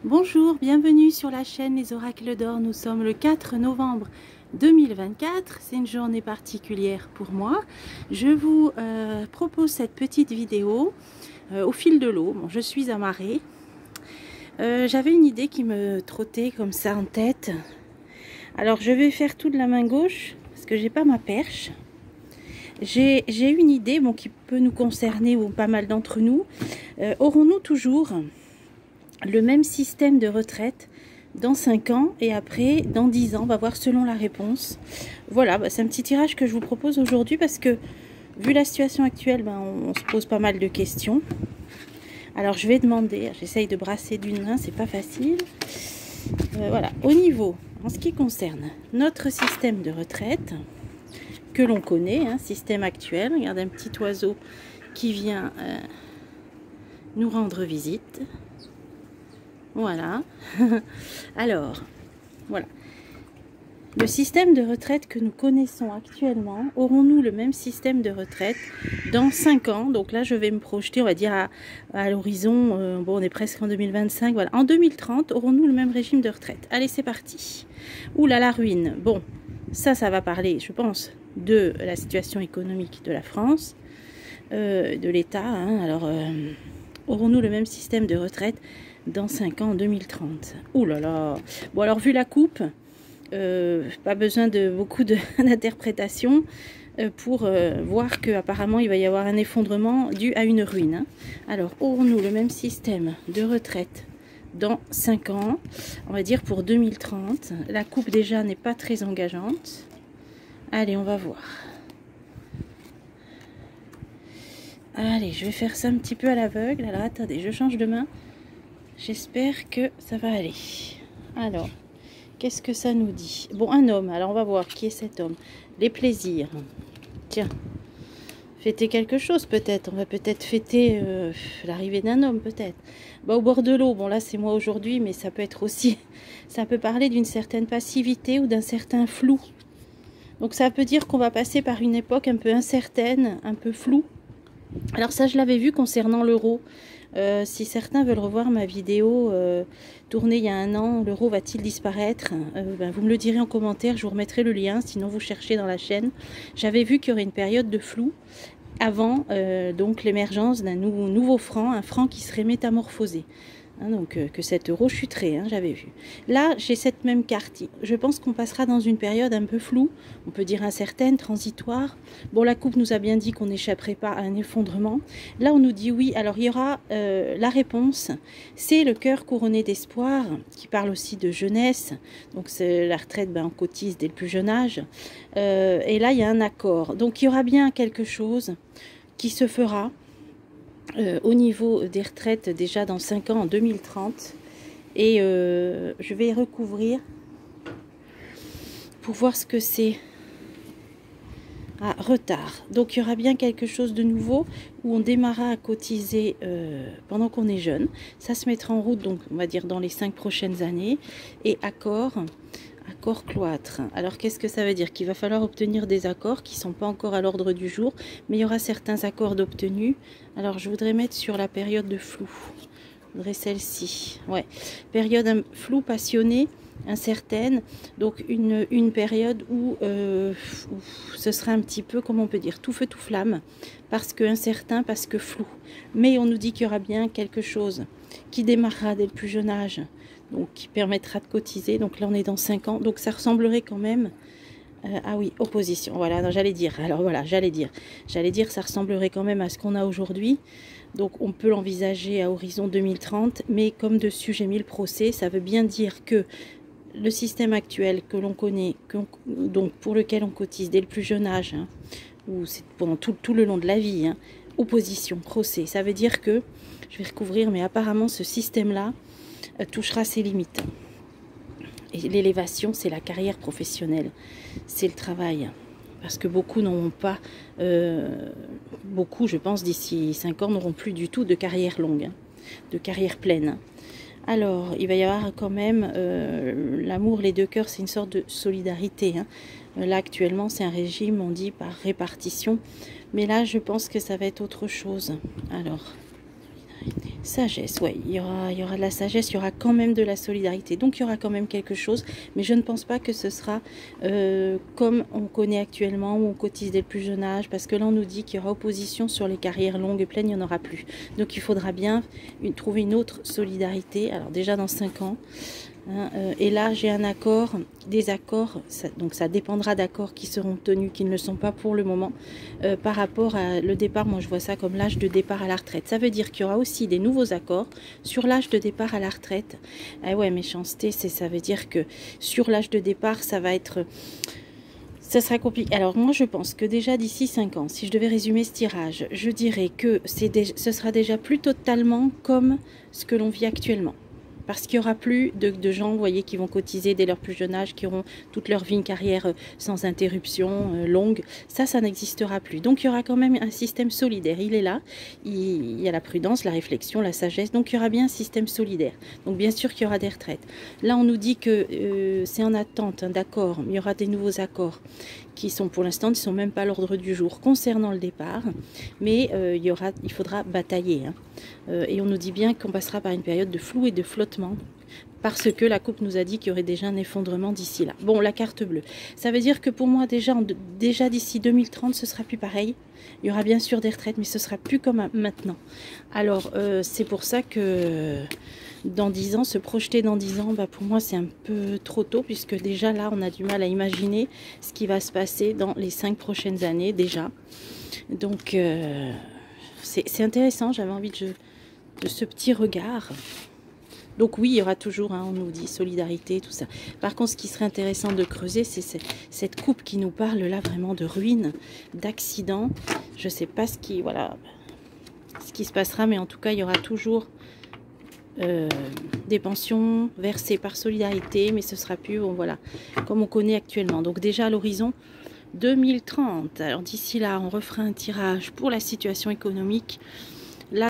Bonjour, bienvenue sur la chaîne Les Oracles d'Or. Nous sommes le 4 novembre 2024. C'est une journée particulière pour moi. Je vous propose cette petite vidéo au fil de l'eau. Bon, je suis amarrée. J'avais une idée qui me trottait comme ça en tête. Alors je vais faire tout de la main gauche parce que j'ai pas ma perche. J'ai une idée qui peut nous concerner ou pas mal d'entre nous. Aurons-nous toujours le même système de retraite dans 5 ans et après dans 10 ans? On va voir selon la réponse. Voilà, c'est un petit tirage que je vous propose aujourd'hui parce que vu la situation actuelle, on se pose pas mal de questions. Alors je vais demander, j'essaye de brasser d'une main, c'est pas facile. Voilà, au niveau, en ce qui concerne notre système de retraite, que l'on connaît, système actuel, regardez un petit oiseau qui vient nous rendre visite. Voilà. Alors, voilà. Le système de retraite que nous connaissons actuellement, aurons-nous le même système de retraite dans 5 ans? Donc là, je vais me projeter, on va dire, à l'horizon, bon, on est presque en 2025, voilà. En 2030, aurons-nous le même régime de retraite? Allez, c'est parti. Ouh là, la ruine. Bon, ça va parler, je pense, de la situation économique de la France, de l'État. Alors, aurons-nous le même système de retraite dans 5 ans, en 2030? Ouh là là. Bon, alors, vu la coupe, pas besoin de beaucoup d'interprétation pour voir qu'apparemment il va y avoir un effondrement dû à une ruine. Alors, aurons-nous le même système de retraite dans 5 ans, on va dire pour 2030? La coupe déjà n'est pas très engageante. Allez, on va voir. Allez, je vais faire ça un petit peu à l'aveugle. Alors, attendez, je change de main. J'espère que ça va aller. Alors, qu'est-ce que ça nous dit? Bon, un homme. Alors, on va voir qui est cet homme. Les plaisirs. Tiens, fêter quelque chose peut-être. On va peut-être fêter l'arrivée d'un homme peut-être. Au bord de l'eau. Bon, là, c'est moi aujourd'hui, mais ça peut être aussi... Ça peut parler d'une certaine passivité ou d'un certain flou. Donc, ça peut dire qu'on va passer par une époque un peu incertaine, un peu floue. Alors ça, je l'avais vu concernant l'euro. Si certains veulent revoir ma vidéo tournée il y a 1 an, l'euro va-t-il disparaître? Vous me le direz en commentaire, je vous remettrai le lien, sinon vous cherchez dans la chaîne. J'avais vu qu'il y aurait une période de flou avant donc l'émergence d'un nouveau franc, un franc qui serait métamorphosé. Donc que cet euro chuterait, j'avais vu. Là, j'ai cette même carte. Je pense qu'on passera dans une période un peu floue, on peut dire incertaine, transitoire. Bon, la coupe nous a bien dit qu'on n'échapperait pas à un effondrement. Là, on nous dit oui. Alors, il y aura la réponse, c'est le cœur couronné d'espoir, qui parle aussi de jeunesse. Donc, c'est la retraite, on cotise dès le plus jeune âge. Et là, il y a un accord. Donc, il y aura bien quelque chose qui se fera au niveau des retraites déjà dans 5 ans, en 2030. Et je vais recouvrir pour voir ce que c'est. Retard. Donc il y aura bien quelque chose de nouveau où on démarrera à cotiser pendant qu'on est jeune. Ça se mettra en route, donc on va dire dans les 5 prochaines années. Et accord cloître. Alors qu'est-ce que ça veut dire? Qu'il va falloir obtenir des accords qui ne sont pas encore à l'ordre du jour, mais il y aura certains accords d'obtenus. Alors je voudrais mettre sur la période de flou. Je voudrais celle-ci. Ouais. Période floue, passionnée, incertaine. Donc une période où ce sera un petit peu, comment on peut dire, tout feu, tout flamme. Parce que incertain, parce que flou. Mais on nous dit qu'il y aura bien quelque chose qui démarrera dès le plus jeune âge. Donc qui permettra de cotiser. Donc là on est dans 5 ans. Donc ça ressemblerait quand même... ah oui, opposition. Voilà, j'allais dire. Alors voilà, j'allais dire, ça ressemblerait quand même à ce qu'on a aujourd'hui. Donc on peut l'envisager à horizon 2030. Mais comme dessus j'ai mis le procès, ça veut bien dire que le système actuel que l'on connaît, donc pour lequel on cotise dès le plus jeune âge, ou c'est pendant tout le long de la vie, opposition, procès, ça veut dire que, je vais recouvrir, mais apparemment ce système-là touchera ses limites. Et l'élévation, c'est la carrière professionnelle, c'est le travail. Parce que beaucoup n'auront pas, beaucoup, je pense, d'ici 5 ans, n'auront plus du tout de carrière longue, de carrière pleine. Alors, il va y avoir quand même l'amour, les 2 cœurs, c'est une sorte de solidarité. Là, actuellement, c'est un régime, on dit, par répartition. Mais là, je pense que ça va être autre chose. Alors, Sagesse, ouais, il y aura de la sagesse, il y aura quand même de la solidarité. Donc il y aura quand même quelque chose, mais je ne pense pas que ce sera comme on connaît actuellement, où on cotise dès le plus jeune âge, parce que là on nous dit qu'il y aura opposition sur les carrières longues et pleines, il n'y en aura plus. Donc il faudra bien trouver une autre solidarité, alors déjà dans 5 ans. Et là j'ai un accord, des accords, donc ça dépendra d'accords qui seront tenus, qui ne le sont pas pour le moment, par rapport à le départ. Moi je vois ça comme l'âge de départ à la retraite. Ça veut dire qu'il y aura aussi des nouveaux accords sur l'âge de départ à la retraite. Ah ouais, méchanceté, ça veut dire que sur l'âge de départ ça va être... Ça sera compliqué. Alors moi je pense que déjà d'ici 5 ans, si je devais résumer ce tirage, je dirais que ce sera déjà plus totalement comme ce que l'on vit actuellement. Parce qu'il n'y aura plus de gens, vous voyez, qui vont cotiser dès leur plus jeune âge, qui auront toute leur vie une carrière sans interruption, longue. Ça n'existera plus. Donc il y aura quand même un système solidaire. Il est là. Il y a la prudence, la réflexion, la sagesse. Donc il y aura bien un système solidaire. Donc bien sûr qu'il y aura des retraites. Là on nous dit que c'est en attente d'accord. Il y aura des nouveaux accords qui sont pour l'instant, ne sont même pas à l'ordre du jour concernant le départ. Mais il faudra batailler. Et on nous dit bien qu'on passera par une période de flou et de flottement, parce que la coupe nous a dit qu'il y aurait déjà un effondrement d'ici là. Bon, la carte bleue, ça veut dire que pour moi déjà d'ici 2030 ce sera plus pareil. Il y aura bien sûr des retraites, mais ce sera plus comme maintenant. Alors c'est pour ça que dans 10 ans, se projeter dans 10 ans, pour moi c'est un peu trop tôt, puisque déjà là on a du mal à imaginer ce qui va se passer dans les 5 prochaines années déjà. Donc c'est intéressant, j'avais envie de ce petit regard. Donc oui, il y aura toujours, on nous dit, solidarité, tout ça. Par contre, ce qui serait intéressant de creuser, c'est cette coupe qui nous parle là vraiment de ruines, d'accidents. Je ne sais pas ce qui se passera, mais en tout cas, il y aura toujours des pensions versées par solidarité, mais ce sera plus, bon, voilà, comme on connaît actuellement. Donc déjà à l'horizon 2030. Alors d'ici là, on refera un tirage pour la situation économique.